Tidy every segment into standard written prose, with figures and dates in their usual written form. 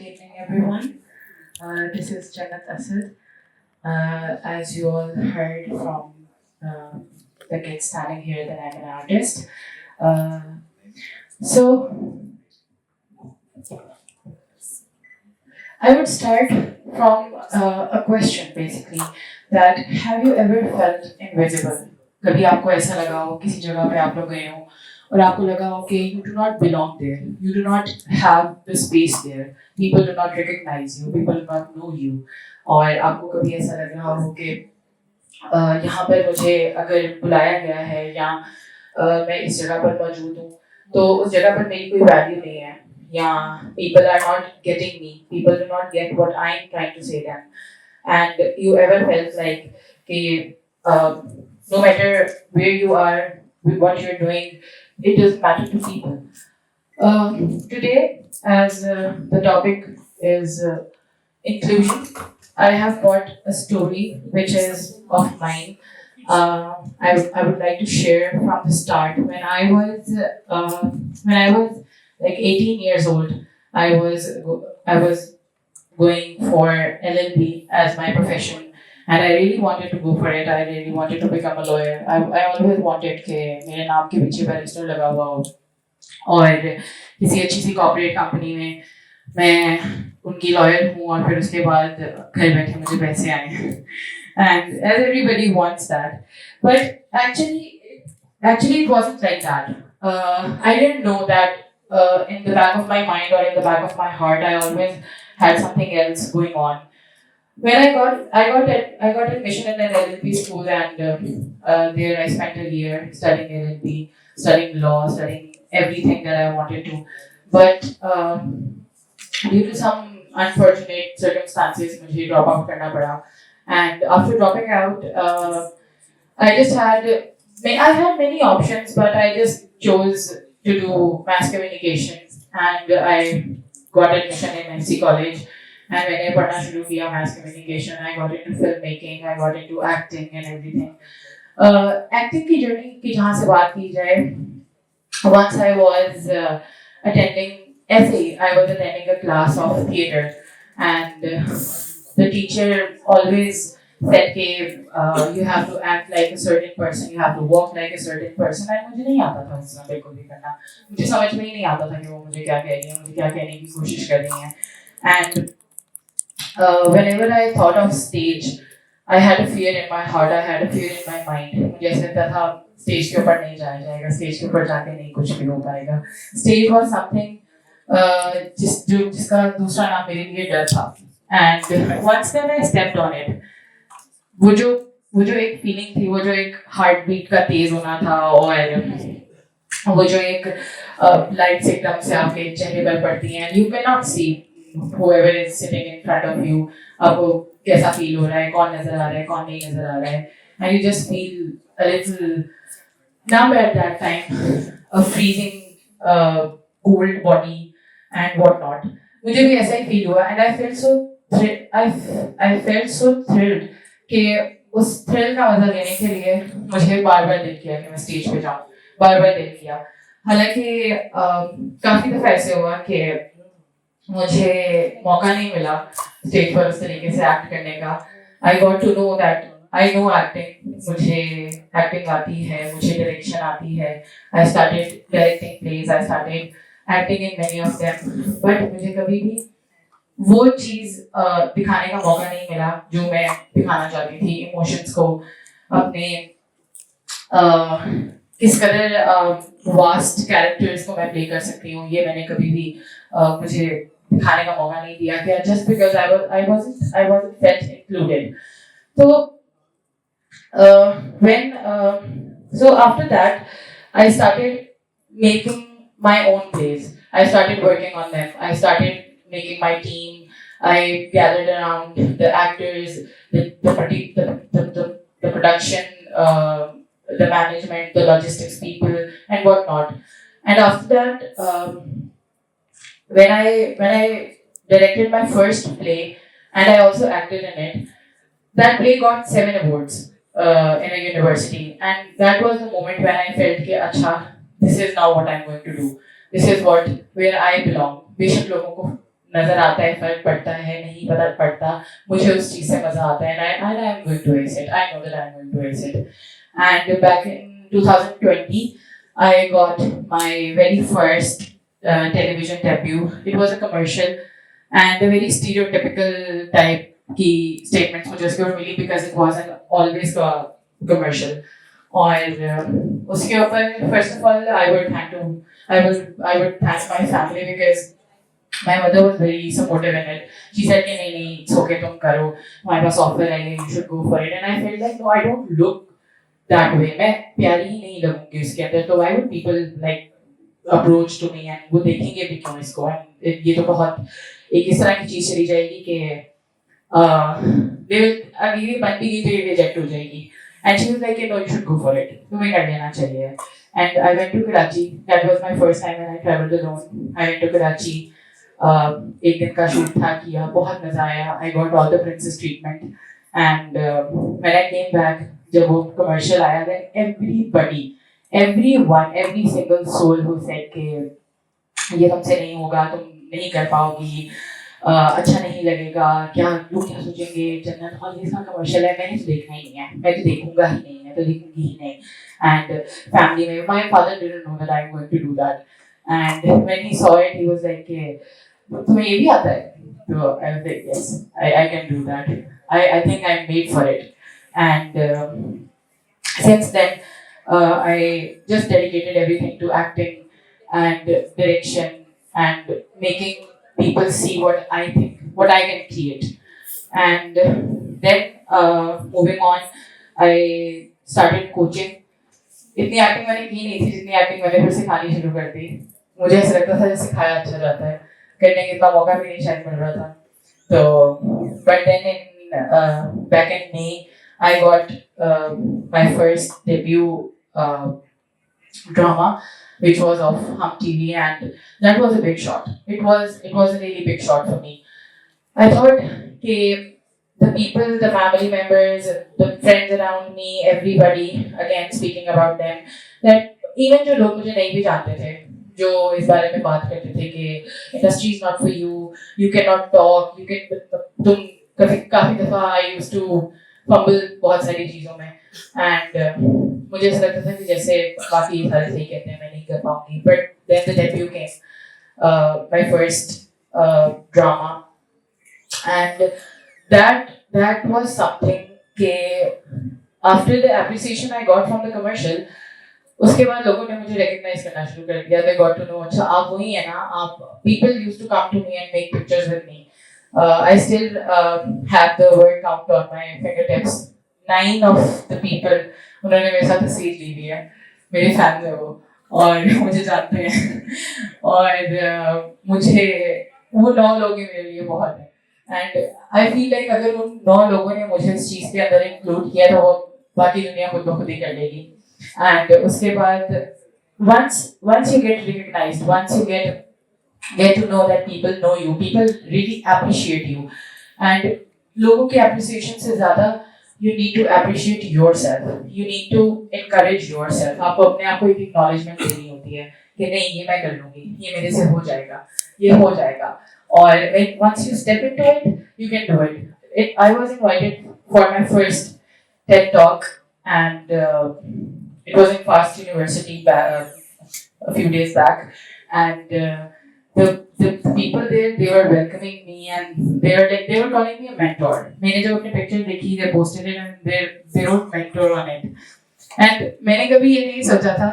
evening, everyone. This is Jannat Asad. As you all heard from uh, the kids standing here, that I'm an artist. Uh, so I would start from a question, basically, that have you ever felt invisible? कभी आपको ऐसा लगा हो किसी जगह पे आप लोग गए हो और आपको लगा हो कि you do not belong there, you do not have the space there, people do not recognize you, people do not know you, और आपको कभी ऐसा लग रहा हो कि यहाँ पर मुझे अगर बुलाया गया है या मैं इस जगह पर मौजूद हूँ तो उस जगह पर मेरी कोई वैल्यू नहीं है या people are not getting me, people do not get what I'm trying to say them, and you ever felt like कि no matter where you are, with what you're doing, it doesn't matter to people. Today, as the topic is inclusion, I have got a story which is of mine. I would like to share from the start. When I was like 18 years old, I was going for LLB as my profession, and I really wanted to go for it. I really wanted to become a lawyer. I always wanted कि मेरे नाम के पीछे barrister लगा हुआ हो और किसी अच्छी सी कॉर्पोरेट कंपनी में मैं उनकी लॉयर हूँ और फिर उसके बाद घर बैठे मुझे पैसे आए and as everybody wants that, but actually it wasn't like that. I didn't know that in the back of my mind or in the back of my heart I always had something else going on. When I got admission in an LLB school, and there I spent a year studying LLB, studying law, studying everything that I wanted to. But due to some unfortunate circumstances, मुझे drop out करना पड़ा. And after dropping out, I just had I had many options, but I just chose to do mass communications, and I got admission in MC College. And when I पढ़ना शुरू किया mass communication, I got into filmmaking, I got into acting and everything. Acting की journey की जहाँ से बात की जाए, once I was attending FA, I was attending a class of theatre, and the teacher always said कि you have to act like a certain person, you have to walk like a certain person, and मुझे नहीं आता था उसमें बिल्कुल भी करना. मुझे समझ में ही नहीं आता था कि वो मुझे क्या कह रही है, मुझे क्या कहने की कोशिश कर रही हैं. And whenever I thought of stage, I had a fear in my heart, I had a fear in my mind. मुझे ऐसा लगता था स्टेज के ऊपर नहीं जाया जाएगा, स्टेज के ऊपर जाके नहीं कुछ भी हो पाएगा. स्टेज was something जिसका दूसरा नाम मेरे लिए डर था. And once that I stepped on it, वो जो एक फीलिंग थी, वो जो एक हार्ट बीट का तेज होना था और वो जो एक लाइट्स एकदम से आपके चेहरे पर पड़ती हैं, you cannot see whoever is sitting in front of you, आपको कैसा फील हो रहा है, कौन नजर आ रहा है, कौन नहीं नजर आ रहा है, and you just feel a little numb at that time, a freezing cold body and whatnot. मुझे भी ऐसा ही फील हुआ, and I felt so thrilled कि उस थ्रिल का मजा लेने के लिए मुझे बार बार दिल किया कि मैं स्टेज पे जाऊँ, बार बार दिल किया. हालांकि काफी दफा ऐसे हुआ कि मुझे मौका नहीं मिला स्टेज पर उस तरीके से एक्ट करने का. I got to know that I know acting, मुझे एक्टिंग आती है, मुझे डायरेक्शन आती है. I started directing plays, I started acting in many of them, but मुझे कभी भी वो चीज़ दिखाने का मौका नहीं मिला जो मैं दिखाना चाहती थी. इमोशंस को अपने किस कदर वास्ट कैरेक्टर्स को मैं प्ले कर सकती हूँ, ये मैंने कभी भी मुझे दिखाने का मौका नहीं दिया गया, just because I wasn't felt included. So so after that I started making my own plays. I started working on them. I started making my team. I gathered around the actors, the production, the management, the logistics people, and whatnot. And after that, when I directed my first play, and I also acted in it, that play got 7 awards in a university, and that was the moment when I felt कि अच्छा, this is now what I'm going to do. This is where I belong. बेशक लोगों को नजर आता है, फर्क पड़ता है, नहीं पता पड़ता, मुझे उस चीज से मजा आता है, and I am going to ace it. I know that I am going to ace it. And back in 2020, I got my very first television debut. It was a commercial and a very stereotypical type की statements मुझे उसके ऊपर मिली because it wasn't always a commercial. और उसके ऊपर first of all I would thank my family because my mother was very supportive in it. She said कि नहीं नहीं it's okay तुम करो, हमारे पास offer है, you should go for it. And I felt like no, I don't look that way. मैं प्यारी ही नहीं लगूंगी उसके अंदर, तो why would people like approach to me and वो देखेंगे भी क्यों इसको, and ये तो बहुत एक इस तरह की चीज चली जाएगी कि अगर ये बन भी गई तो ये रिजेक्ट हो जाएगी. And she was like, no, you should go for it. तुम्हें कर लेना चाहिए. And I went to Karachi. That was my first time when I traveled alone. I went to Karachi. एक दिन का शूट था, किया, बहुत मजा आया. I got all the princess treatment. And when I came back, जब वो commercial आया, then everyone, every single soul who said कि ये तुमसे नहीं होगा, तुम नहीं कर पाओगी, अच्छा नहीं लगेगा, क्या लोग क्या सोचेंगे, जन्नत हॉलीडेज का कमर्शियल है, मैंने तो देखना ही नहीं है, मैं तो देखूंगा ही नहीं, मैं तो देखूंगी ही नहीं. एंड फैमिली में my father didn't know that I am going to do that. And when he saw it he was like तुम्हें ये भी आता है, तो I was like yes I can do that. I think I am made for it. And since then I just dedicated everything to acting and direction and making people see what I think, what I can create. And then moving on, I started coaching. इतनी acting मैंने की नहीं थी जितनी acting मैंने फिर सिखानी शुरू कर दी. मुझे ऐसा लगता था जैसे सिखाया अच्छा जाता है, करने का इतना मौका भी नहीं शायद मिल रहा था. तो but then in back in May I got my first debut drama, which was of Hum TV, and that was a big shot. It was a really big shot for me. I thought कि the people, the family members, the friends around me, everybody, again speaking about them, that even जो लोग मुझे नहीं भी जानते थे, जो इस बारे में बात करते थे कि industry is not for you, you cannot talk, you can तुम काफी दफा I used to फंबल बहुत सारी चीज़ों में. एंड मुझे ऐसा लगता था कि जैसे बाकी सारे सही कहते हैं, मैं नहीं कर पाऊंगी. But then the debut came, my first drama, and that was something के after the appreciation I got from the commercial, उसके बाद लोगों ने मुझे रिकॉग्नाइज करना शुरू कर दिया. दे गॉट टू नो, अच्छा आप वही है ना, आप people used to come to me and make pictures with me. I still have the word count on my fingertips. 9 of the people उन्होंने मेरे साथ तस्वीर ली हुई है, मेरे फैन है वो, और मुझे जानते हैं. और मुझे वो 9 लोग ही मेरे लिए बहुत है. एंड आई फील लाइक अगर उन 9 लोगों ने मुझे इस चीज़ के अंदर इंक्लूड किया तो वो बाकी दुनिया खुद ब खुद ही कर लेगी. एंड उसके बाद once you get recognized, once you get to know that people know you, people really appreciate you, and लोगों के appreciation से ज़्यादा you need to appreciate yourself, you need to encourage yourself. आपको अपने आप को एक acknowledgement देनी होती है कि नहीं ये मैं कर लूँगी, ये मेरे से हो जाएगा, ये हो जाएगा. और once you step into it, you can do it. I was invited for my first TED talk, and it was in Fast University a few days back, and the people there, they were welcoming me, and they were calling me a mentor. मैंने जब अपने picture देखी, they posted it and they wrote mentor on it. And मैंने कभी ये नहीं सोचा था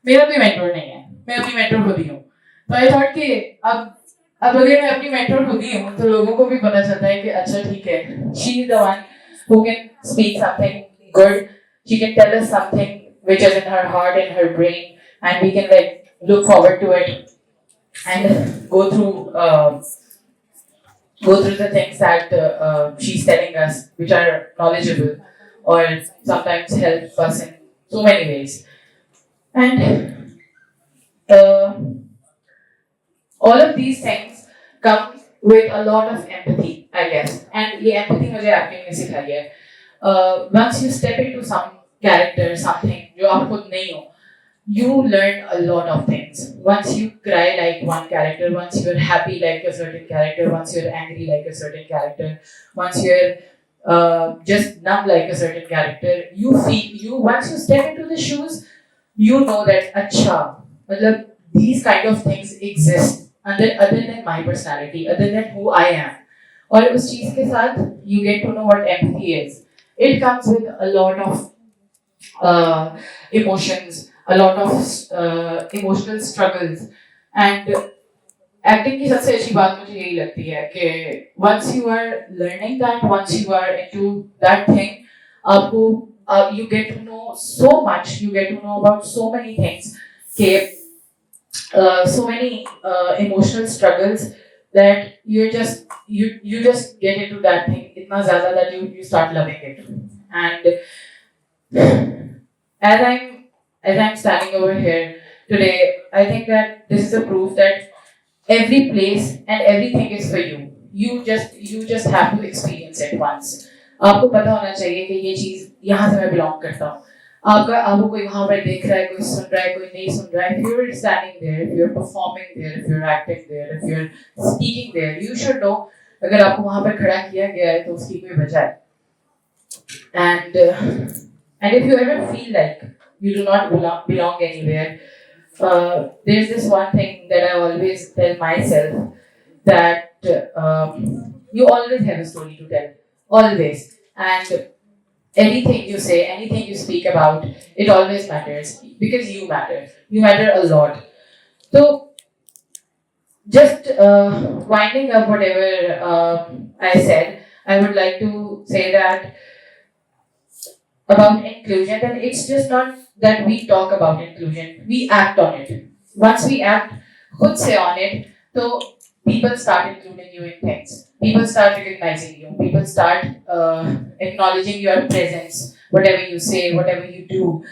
मेरा कोई mentor नहीं है, मैं अपनी mentor खुद ही हूँ. तो I thought कि अब अगर मैं अपनी mentor खुद ही हूँ तो लोगों को भी पता चलता है कि अच्छा ठीक है, she is the one who can speak something good, she can tell us something which is in her heart and her brain, and we can like look forward to it and go through the things that she's telling us, which are knowledgeable or sometimes help us in so many ways. And all of these things come with a lot of empathy, I guess. And ये empathy मुझे acting में सिखाई है. Once you step into some character, something जो आप खुद नहीं हो, you learn a lot of things. Once you cry like one character, once you're happy like a certain character, once you're angry like a certain character, once you're just numb like a certain character, once you step into the shoes, you know that acha, matlab, these kind of things exist other than my personality, other than who I am. और उस चीज के साथ you get to know what empathy is. It comes with a lot of emotions, a lot of emotional struggles, and acting की सबसे अच्छी बात मुझे यही लगती है कि once you are learning that, once you are into that thing, आपको you get to know so much, you get to know about so many things, कि so many emotional struggles that you just get into that thing इतना ज़्यादा that you start loving it. And as I'm standing over here today, I think that this is a proof that every place and everything is for you. You just have to experience it once. आपको पता होना चाहिए कि ये चीज यहाँ से मैं बिलोंग करता हूँ. आपको कोई वहाँ पर देख रहा है, कोई सुन रहा है, कोई नहीं सुन रहा है. If you're standing there, if you're performing there, if you're acting there, if you're speaking there, you should know अगर आपको वहाँ पर खड़ा किया गया है तो उसकी कोई वजह है. And if you ever feel like you do not belong anywhere, there's this one thing that I always tell myself, that you always have a story to tell, always. And anything you say, anything you speak about, it always matters because you matter. You matter a lot. So, just winding up whatever I said, I would like to say that about inclusion, then it's just not that we talk about inclusion, we act on it. Once we act खुद से on it, so people start including you in things. People start recognizing you. People start acknowledging your presence, whatever you say, whatever you do.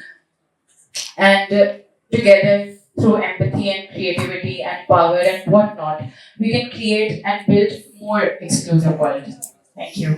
And together, through empathy and creativity and power and whatnot, we can create and build more exclusive world. Thank you.